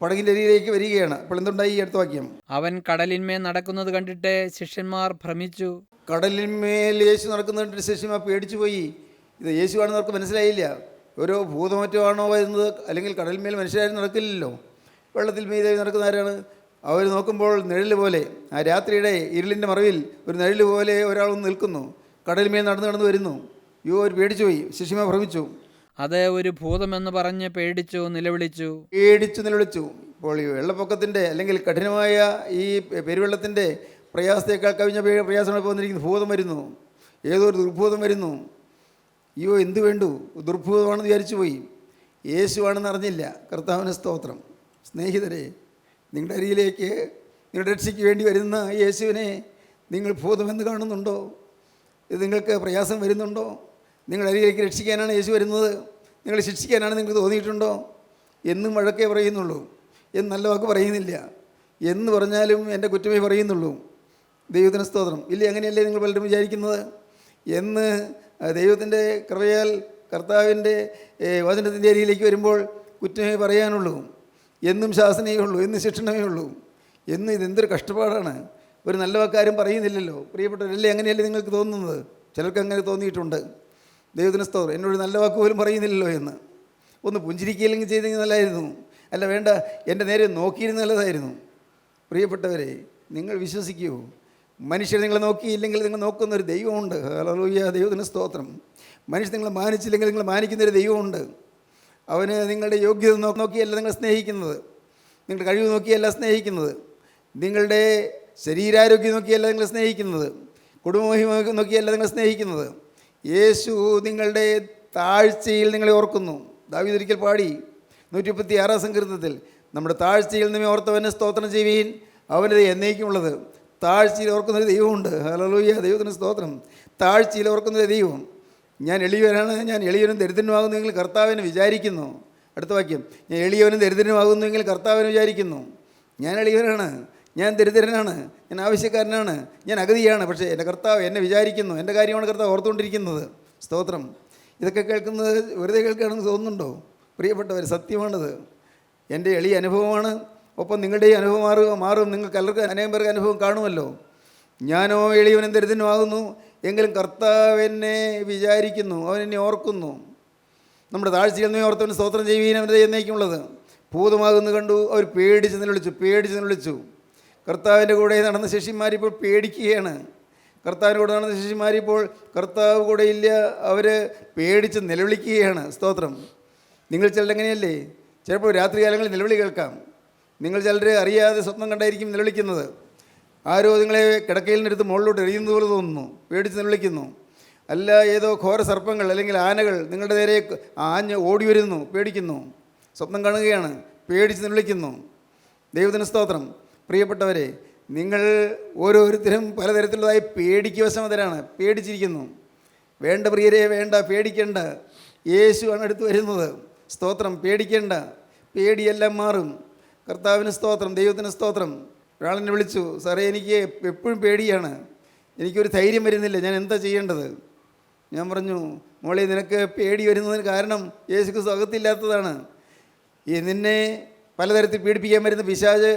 പടകിൻ്റെ അരികിലേക്ക് വരികയാണ്. അപ്പോൾ എന്തുണ്ടായി? ഈ അടുത്ത വാക്യം, അവൻ കടലിന്മേൽ നടക്കുന്നത് കണ്ടിട്ട് ശിഷ്യന്മാർ ഭ്രമിച്ചു. കടലിന്മേൽ യേശു നടക്കുന്നത് കണ്ടിട്ട് ശിഷ്യന്മാർ പേടിച്ചു പോയി. ഇത് യേശുവാണെന്ന് അവർക്ക് മനസ്സിലായില്ല. ഓരോ ഭൂതമറ്റോ ആണോ വരുന്നത്? അല്ലെങ്കിൽ കടലിന്മേൽ മനുഷ്യരാരും നടക്കില്ലല്ലോ. വെള്ളത്തിൽ മീതെ നടക്കുന്ന ആരാണ്? അവർ നോക്കുമ്പോൾ നിഴൽ പോലെ, ആ രാത്രിയുടെ ഇരുളിൻ്റെ മറവിൽ ഒരു നിഴൽ പോലെ ഒരാളൊന്ന് നിൽക്കുന്നു. കടലിന്മേൽ നടന്നു വരുന്നു. അവർ പേടിച്ചു പോയി. ശിഷ്യന്മാർ ഭ്രമിച്ചു. അത് ഒരു ഭൂതമെന്ന് പറഞ്ഞ് പേടിച്ചു നിലവിളിച്ചു. ഇപ്പോൾ ഈ വെള്ളപ്പൊക്കത്തിൻ്റെ അല്ലെങ്കിൽ കഠിനമായ ഈ പെരുവെള്ളത്തിൻ്റെ പ്രയാസത്തേക്കാൾ കവിഞ്ഞ പ്രയാസങ്ങൾ പോന്നിരിക്കുന്നു. ഭൂതം വരുന്നു, ഏതോ ഒരു ദുർഭൂതം വരുന്നു. അയ്യോ എന്ത് വേണ്ടു, ദുർഭൂതമാണെന്ന് വിചാരിച്ചു പോയി. യേശുവാണെന്ന് അറിഞ്ഞില്ല. കർത്താവിന് സ്തോത്രം. സ്നേഹിതരെ, നിങ്ങളുടെ അരികിലേക്ക് നിങ്ങളുടെ രക്ഷയ്ക്ക് വേണ്ടി വരുന്ന യേശുവിനെ നിങ്ങൾ ഭൂതമെന്ന് കാണുന്നുണ്ടോ? ഇത് നിങ്ങൾക്ക് പ്രയാസം വരുന്നുണ്ടോ? നിങ്ങളുടെ അരികിലേക്ക് രക്ഷിക്കാനാണ് യേശു വരുന്നത്, നിങ്ങളെ ശിക്ഷിക്കാനാണ് നിങ്ങൾക്ക് തോന്നിയിട്ടുണ്ടോ? എന്നും വഴക്കേ പറയുന്നുള്ളൂ, എന്ന് നല്ല വാക്ക് പറയുന്നില്ല. എന്ന് പറഞ്ഞാലും എൻ്റെ കുറ്റമേ പറയുന്നുള്ളൂ. ദൈവത്തിന് സ്തോത്രം. ഇല്ല, അങ്ങനെയല്ലേ നിങ്ങൾ പലരും വിചാരിക്കുന്നത്? എന്ന് ദൈവത്തിൻ്റെ കൃപയാൽ കർത്താവിൻ്റെ വചനത്തിൻ്റെ അരിയിലേക്ക് വരുമ്പോൾ കുറ്റമേ പറയാനുള്ളൂ, എന്നും ശാസനയേ ഉള്ളൂ, എന്നും ശിക്ഷണമേ ഉള്ളൂ. എന്ന് ഇതെന്തൊരു കഷ്ടപ്പാടാണ്. ഒരു നല്ല വാക്കാരും പറയുന്നില്ലല്ലോ. പ്രിയപ്പെട്ടവരല്ലേ, അങ്ങനെയല്ലേ നിങ്ങൾക്ക് തോന്നുന്നത്? ചിലർക്ക് അങ്ങനെ തോന്നിയിട്ടുണ്ട്. ദൈവത്തിന് സ്തോത്രം. എന്നോട് നല്ല വാക്ക് പോലും പറയുന്നില്ലല്ലോ എന്ന്. ഒന്ന് പുഞ്ചിരിക്കുകയില്ലെങ്കിൽ ചെയ്തെങ്കിൽ നല്ലതായിരുന്നു. അല്ല വേണ്ട, എൻ്റെ നേരെ നോക്കിയിരുന്ന നല്ലതായിരുന്നു. പ്രിയപ്പെട്ടവരെ, നിങ്ങൾ വിശ്വസിക്കൂ, മനുഷ്യർ നിങ്ങളെ നോക്കിയില്ലെങ്കിൽ നിങ്ങൾ നോക്കുന്നൊരു ദൈവമുണ്ട്. ഹല്ലേലൂയ, ദൈവത്തിന് സ്തോത്രം. മനുഷ്യർ നിങ്ങളെ മാനിച്ചില്ലെങ്കിൽ നിങ്ങൾ മാനിക്കുന്നൊരു ദൈവമുണ്ട്. അവന് നിങ്ങളുടെ യോഗ്യത നോക്കിയല്ല നിങ്ങൾ സ്നേഹിക്കുന്നത്, നിങ്ങളുടെ കഴിവ് നോക്കിയല്ല സ്നേഹിക്കുന്നത്, നിങ്ങളുടെ ശരീരാരോഗ്യം നോക്കിയല്ല നിങ്ങൾ സ്നേഹിക്കുന്നത്, കുടുംബമഹിമ നോക്കിയല്ല നിങ്ങൾ സ്നേഹിക്കുന്നത്. യേശു നിങ്ങളുടെ താഴ്ചയിൽ നിങ്ങളെ ഓർക്കുന്നു. ദാവീദ് ഒരിക്കൽ പാടി 136 സങ്കീർത്തനത്തിൽ, നമ്മുടെ താഴ്ചയിൽ നിന്നെ ഓർത്തവനെ സ്തോത്രം ചെയ്യുവീൻ, അവനത് എന്നേക്കുമുള്ളത്. താഴ്ചയിൽ ഓർക്കുന്നൊരു ദൈവമുണ്ട്. ഹല്ലേലൂയ, ദൈവത്തിന് സ്തോത്രം. താഴ്ചയിൽ ഓർക്കുന്നൊരു ദൈവം. ഞാൻ എളിയവനാണ്, ഞാൻ എളിയവനും ദരിദ്രനുമാകുന്നുവെങ്കിൽ കർത്താവിനെ വിചാരിക്കുന്നു. അടുത്ത വാക്യം, ഞാൻ എളിയവനും ദരിദ്രനുമാകുന്നുവെങ്കിൽ കർത്താവിനെ വിചാരിക്കുന്നു. ഞാൻ എളിയവനാണ്, ഞാൻ ദരിദ്രനാണ്, ഞാൻ ആവശ്യക്കാരനാണ്, ഞാൻ അഗതിയാണ്, പക്ഷേ എൻ്റെ കർത്താവ് എന്നെ വിചാരിക്കുന്നു. എൻ്റെ കാര്യമാണ് കർത്താവ് ഓർത്തുകൊണ്ടിരിക്കുന്നത്. സ്തോത്രം. ഇതൊക്കെ കേൾക്കുന്നത് വെറുതെ കേൾക്കുകയാണെന്ന് തോന്നുന്നുണ്ടോ? പ്രിയപ്പെട്ടവർ, സത്യമാണത്. എൻ്റെ എളിയ അനുഭവമാണ്. ഒപ്പം നിങ്ങളുടെ ഈ അനുഭവം മാറും. നിങ്ങൾക്ക് എല്ലാവർക്കും അനേകം പേർക്ക് അനുഭവം കാണുമല്ലോ. ഞാനോ എളിയവനും ദരിദ്രനുമാകുന്നു, എങ്കിലും കർത്താവ് എന്നെ വിചാരിക്കുന്നു, അവൻ എന്നെ ഓർക്കുന്നു. നമ്മുടെ താഴ്ചയിൽ നിന്ന് ഓർത്തവന് സ്തോത്രം ചെയ്യുകയും അവൻ്റെ എന്നേക്കുമുള്ളത്. ഭൂതമാകുന്നു കണ്ടു, അവർ പേടിച്ച് നിലവിളിച്ചു. കർത്താവിൻ്റെ കൂടെ നടന്ന ശിഷ്യന്മാരിപ്പോൾ പേടിക്കുകയാണ്. കർത്താവിൻ്റെ കൂടെ നടന്ന ശിഷ്യന്മാരിപ്പോൾ കർത്താവ് കൂടെ ഇല്ല, അവർ പേടിച്ച് നിലവിളിക്കുകയാണ്. സ്തോത്രം. നിങ്ങൾ ചിലരെങ്ങനെയല്ലേ, ചിലപ്പോൾ രാത്രികാലങ്ങളിൽ നിലവിളി കേൾക്കാം. നിങ്ങൾ ചിലർ അറിയാതെ സ്വപ്നം കണ്ടായിരിക്കും നിലവിളിക്കുന്നത്. ആരോ നിങ്ങളെ കിടക്കയിൽ നിന്നെടുത്ത് മുകളിലോട്ട് എറിയുന്നത് പോലെ തോന്നുന്നു, പേടിച്ച് നിലവിളിക്കുന്നു. അല്ല, ഏതോ ഘോര സർപ്പങ്ങൾ അല്ലെങ്കിൽ ആനകൾ നിങ്ങളുടെ നേരെ ആഞ്ഞ് ഓടി വരുന്നു, പേടിക്കുന്നു. സ്വപ്നം കാണുകയാണ്, പേടിച്ച് നിലവിളിക്കുന്നു. ദൈവത്തിന് സ്തോത്രം. പ്രിയപ്പെട്ടവരെ, നിങ്ങൾ ഓരോരുത്തരും പലതരത്തിലുള്ളതായി പേടിക്ക് വശമതരാണ്, പേടിച്ചിരിക്കുന്നു. വേണ്ട പ്രിയരെ, വേണ്ട, പേടിക്കേണ്ട. യേശുവാണ് അടുത്ത് വരുന്നത്. സ്തോത്രം. പേടിക്കേണ്ട, പേടിയെല്ലാം മാറും. കർത്താവിന് സ്തോത്രം, ദൈവത്തിന് സ്തോത്രം. ഒരാളെന്നെ വിളിച്ചു, സാറേ എനിക്ക് എപ്പോഴും പേടിയാണ്, എനിക്കൊരു ധൈര്യം വരുന്നില്ല, ഞാൻ എന്താ ചെയ്യേണ്ടത്? ഞാൻ പറഞ്ഞു, മോളെ, നിനക്ക് പേടി വരുന്നതിന് കാരണം യേശു ക്രിസ്തു അകത്തില്ലാത്തതാണ്. നിന്നെ പലതരത്തിൽ പീഡിപ്പിക്കാൻ വരുന്ന പിശാച്,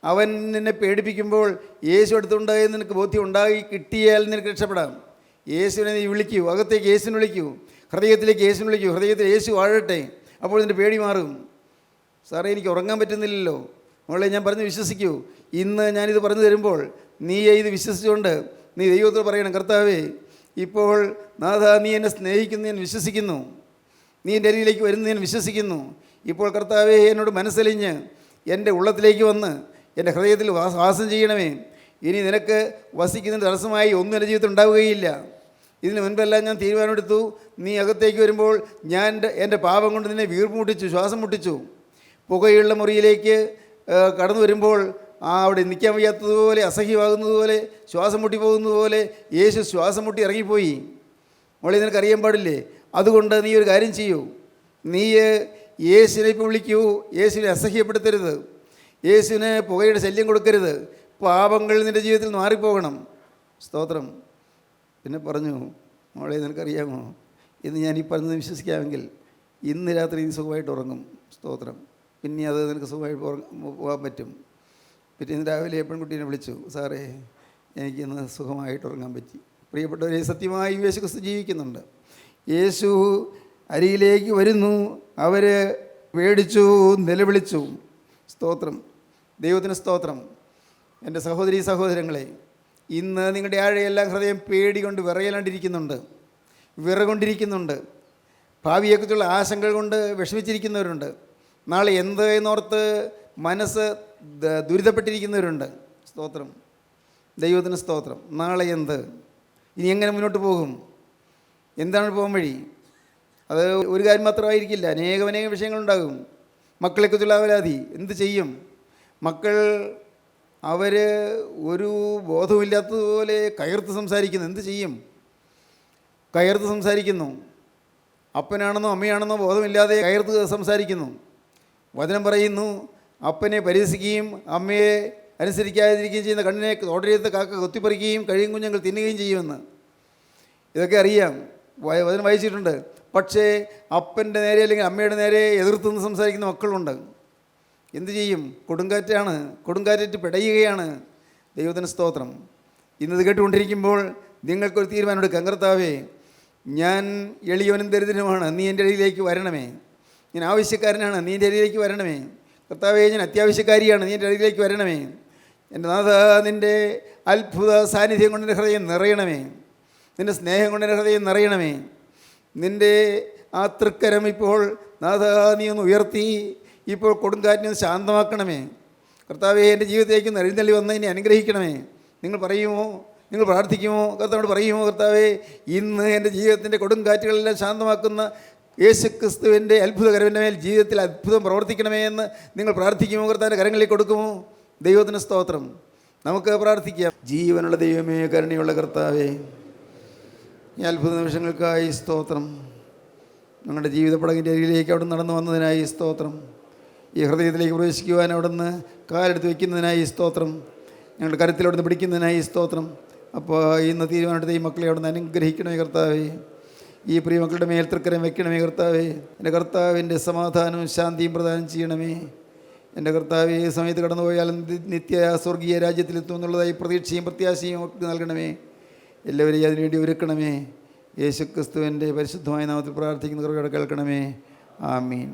അവൻ നിന്നെ പേടിപ്പിക്കുമ്പോൾ യേശു അടുത്തുണ്ടായെന്ന് നിനക്ക് ബോധ്യം ഉണ്ടായി കിട്ടിയാൽ നിനക്ക് രക്ഷപ്പെടാം. യേശുവിനെ നീ വിളിക്കൂ, അകത്തേക്ക് യേശുവിനെ വിളിക്കൂ, ഹൃദയത്തിലേക്ക് യേശുവിനെ വിളിക്കൂ, ഹൃദയത്തിൽ യേശു വാഴട്ടെ, അപ്പോൾ നിൻ്റെ പേടി മാറും. സാറേ എനിക്ക് ഉറങ്ങാൻ പറ്റുന്നില്ലല്ലോ. മോളെ, ഞാൻ പറഞ്ഞ് വിശ്വസിക്കൂ. ഇന്ന് ഞാനിത് പറഞ്ഞു തരുമ്പോൾ നീ ഇത് വിശ്വസിച്ചുകൊണ്ട് നീ ദൈവത്തോട് പറയണം, കർത്താവേ, ഇപ്പോൾ നാഥ, നീ എന്നെ സ്നേഹിക്കുന്നു, ഞാൻ വിശ്വസിക്കുന്നു. നീ എൻ്റെ അരികിലേക്ക് വരുന്നു, ഞാൻ വിശ്വസിക്കുന്നു. ഇപ്പോൾ കർത്താവേ, എന്നോട് മനസ്സലിഞ്ഞ് എൻ്റെ ഉള്ളത്തിലേക്ക് വന്ന് എൻ്റെ ഹൃദയത്തിൽ വാസം ചെയ്യണമേ. ഇനി നിനക്ക് വസിക്കുന്നതിന് തടസ്സമായി ഒന്നും എൻ്റെ ജീവിതത്തിൽ ഉണ്ടാവുകയില്ല. ഇതിന് മുൻപെല്ലാം ഞാൻ തീരുമാനമെടുത്തു, നീ അകത്തേക്ക് വരുമ്പോൾ ഞാൻ എൻ്റെ പാപം കൊണ്ട് നിന്നെ വീർപ്പ് മുട്ടിച്ചു, ശ്വാസം മുട്ടിച്ചു. പുകയുള്ള മുറിയിലേക്ക് കടന്നു വരുമ്പോൾ അവിടെ നിൽക്കാൻ വയ്യാത്തതുപോലെ, അസഹ്യമാകുന്നതുപോലെ, ശ്വാസം മുട്ടി പോകുന്നതുപോലെ യേശു ശ്വാസം മുട്ടി ഇറങ്ങിപ്പോയി. മോളെ, നിനക്കറിയാൻ പാടില്ലേ? അതുകൊണ്ട് നീ ഒരു കാര്യം ചെയ്യൂ, നീ യേശുവിനെ ഇപ്പോൾ വിളിക്കൂ. യേശുവിനെ അസഹ്യപ്പെടുത്തരുത്, യേശുവിന് പുകയുടെ ശല്യം കൊടുക്കരുത്. പാപങ്ങൾ നിൻ്റെ ജീവിതത്തിൽ മാറിപ്പോകണം. സ്തോത്രം. പിന്നെ പറഞ്ഞു, മോളെ, നിനക്കറിയാമോ, ഇന്ന് ഞാൻ ഈ പറഞ്ഞത് വിശ്വസിക്കാമെങ്കിൽ ഇന്ന് രാത്രി നീ സുഖമായിട്ട് ഉറങ്ങും. സ്തോത്രം. പിന്നെ അത് നിനക്ക് സുഖമായിട്ട് പോകാൻ പറ്റും. പിറ്റേന്ന് രാവിലെ പെൺകുട്ടീനെ വിളിച്ചു, സാറേ, എനിക്കിന്ന് സുഖമായിട്ട് ഉറങ്ങാൻ പറ്റി. പ്രിയപ്പെട്ടവരെ, സത്യമായി യേശു ക്രിസ്തു ജീവിക്കുന്നുണ്ട്. യേശു അരികിലേക്ക് വരുന്നു, അവർ പേടിച്ചു, നിലവിളിച്ചു. സ്തോത്രം. ദൈവത്തിന് സ്തോത്രം. എൻ്റെ സഹോദരീ സഹോദരങ്ങളെ, ഇന്ന് നിങ്ങളുടെ ആഴയെല്ലാം ഹൃദയം പേടി കൊണ്ട് വിറകൊണ്ടിരിക്കുന്നുണ്ട്. ഭാവിയെക്കുറിച്ചുള്ള ആശങ്കകൾ കൊണ്ട് വിഷമിച്ചിരിക്കുന്നവരുണ്ട്. നാളെ എന്ത് എന്നോർത്ത് മനസ്സ് ദുരിതപ്പെട്ടിരിക്കുന്നവരുണ്ട്. സ്തോത്രം. ദൈവത്തിന് സ്തോത്രം. നാളെ എന്ത്, ഇനി എങ്ങനെ മുന്നോട്ട് പോകും? എന്താണ് പോകാൻ വഴി? അത് ഒരു കാര്യം മാത്രമായിരിക്കില്ല, അനേകം വിഷയങ്ങളുണ്ടാകും. മക്കളെക്കുറിച്ചുള്ള അവരാധി എന്ത് ചെയ്യും? മക്കൾ അവർ ഒരു ബോധമില്ലാത്തതുപോലെ കയർത്ത് സംസാരിക്കുന്നു. എന്ത് ചെയ്യും? കയർത്ത് സംസാരിക്കുന്നു. അപ്പനാണെന്നോ അമ്മയാണെന്നോ ബോധമില്ലാതെ കയർത്ത് സംസാരിക്കുന്നു. വചനം പറയുന്നു, അപ്പനെ പരിഹസിക്കുകയും അമ്മയെ അനുസരിക്കാതിരിക്കുകയും ചെയ്യുന്ന കണ്ണിനെ തോടരയത്ത് കാക്ക കൊത്തിപ്പറിക്കുകയും കഴിയും കുഞ്ഞുങ്ങൾ തിന്നുകയും ചെയ്യുമെന്ന്. ഇതൊക്കെ അറിയാം, വചനം വായിച്ചിട്ടുണ്ട്. പക്ഷേ അപ്പൻ്റെ നേരെ അല്ലെങ്കിൽ അമ്മയുടെ നേരെ എതിർത്തുനിന്ന് സംസാരിക്കുന്ന മക്കളുണ്ട്. എന്തു ചെയ്യും? കൊടുങ്കാറ്റാണ്, കൊടുങ്കാറ്റേറ്റ് പിടയുകയാണ്. ദൈവത്തിന് സ്തോത്രം. ഇന്നത് കേട്ടുകൊണ്ടിരിക്കുമ്പോൾ നിങ്ങൾക്കൊരു തീരുമാനമെടുക്കാം. കർത്താവേ, ഞാൻ എളിയവനും ദരിദ്രനുമാണ്, നീ എൻ്റെ ഇടയിലേക്ക് വരണമേ. ഞാൻ ആവശ്യക്കാരനാണ്, നീ എൻ്റെ ഇടയിലേക്ക് വരണമേ. കർത്താവേ, ഞാൻ അത്യാവശ്യക്കാരിയാണ്, നീ എൻ്റെ ഇടയിലേക്ക് വരണമേ. എൻ്റെ നാഥ, നിൻ്റെ അത്ഭുത സാന്നിധ്യം കൊണ്ട് എൻ്റെ ഹൃദയം നിറയണമേ. നിൻ്റെ സ്നേഹം കൊണ്ട് എൻ്റെ ഹൃദയം നിറയണമേ. നിൻ്റെ ആ തൃക്കരം ഇപ്പോൾ നാഥ നീ ഒന്ന് ഉയർത്തി ഇപ്പോൾ കൊടുങ്കാറ്റിനെ ഒന്ന് ശാന്തമാക്കണമേ. കർത്താവേ, എൻ്റെ ജീവിതത്തിലേക്ക് ഒന്ന് എഴുന്നള്ളി വന്ന് എന്നെ അനുഗ്രഹിക്കണമേ. നിങ്ങൾ പറയുമോ? നിങ്ങൾ പ്രാർത്ഥിക്കുമോ? കർത്താവോട് പറയുമോ? കർത്താവേ, ഇന്ന് എൻ്റെ ജീവിതത്തിൻ്റെ കൊടുങ്കാറ്റുകളെല്ലാം ശാന്തമാക്കുന്ന യേശുക്രിസ്തുവിൻ്റെ അത്ഭുതകരവിൻ്റെ മേൽ ജീവിതത്തിൽ അത്ഭുതം പ്രവർത്തിക്കണമേ എന്ന് നിങ്ങൾ പ്രാർത്ഥിക്കുമോ? കർത്താവിൻ്റെ കരങ്ങളിൽ കൊടുക്കുമോ? ദൈവത്തിന് സ്തോത്രം. നമുക്ക് പ്രാർത്ഥിക്കാം. ജീവനുള്ള ദൈവമേ, കരുണയുള്ള കർത്താവേ, ഈ അത്ഭുത നിമിഷങ്ങൾക്കായി സ്തോത്രം. ഞങ്ങളുടെ ജീവിത പടകിൻ്റെ അരികിലേക്ക് അവിടെ നടന്നു വന്നതിനായി സ്തോത്രം. ഈ ഹൃദയത്തിലേക്ക് പ്രവേശിക്കുവാൻ അവിടെ നിന്ന് കാലെടുത്ത് വയ്ക്കുന്നതിനായി സ്തോത്രം. ഞങ്ങളുടെ കരുത്തിൽ അവിടെ നിന്ന് പിടിക്കുന്നതിനായി സ്തോത്രം. അപ്പോൾ ഇന്ന് തീരുമാനമെടുത്ത ഈ മക്കളെ അവിടെ നിന്ന് അനുഗ്രഹിക്കണമേ കർത്താവേ. ഈ പ്രിയ മക്കളുടെ മേൽ തൃക്കരം വയ്ക്കണമേ കർത്താവേ. എൻ്റെ കർത്താവിൻ്റെ സമാധാനവും ശാന്തിയും പ്രദാനം ചെയ്യണമേ. എൻ്റെ കർത്താവ് ഈ സമയത്ത് കടന്നുപോയാലും നിത്യ സ്വർഗീയ രാജ്യത്തിലെത്തും എന്നുള്ളതായി പ്രതീക്ഷയും പ്രത്യാശയും ഒക്കെ നൽകണമേ. എല്ലാവരെയും അതിനുവേണ്ടി ഒരുക്കണമേ. യേശുക്രിസ്തുവിൻ്റെ പരിശുദ്ധമായ നാമത്തിൽ പ്രാർത്ഥിക്കുന്ന കൃപയോടെ കേൾക്കണമേ. ആമീൻ.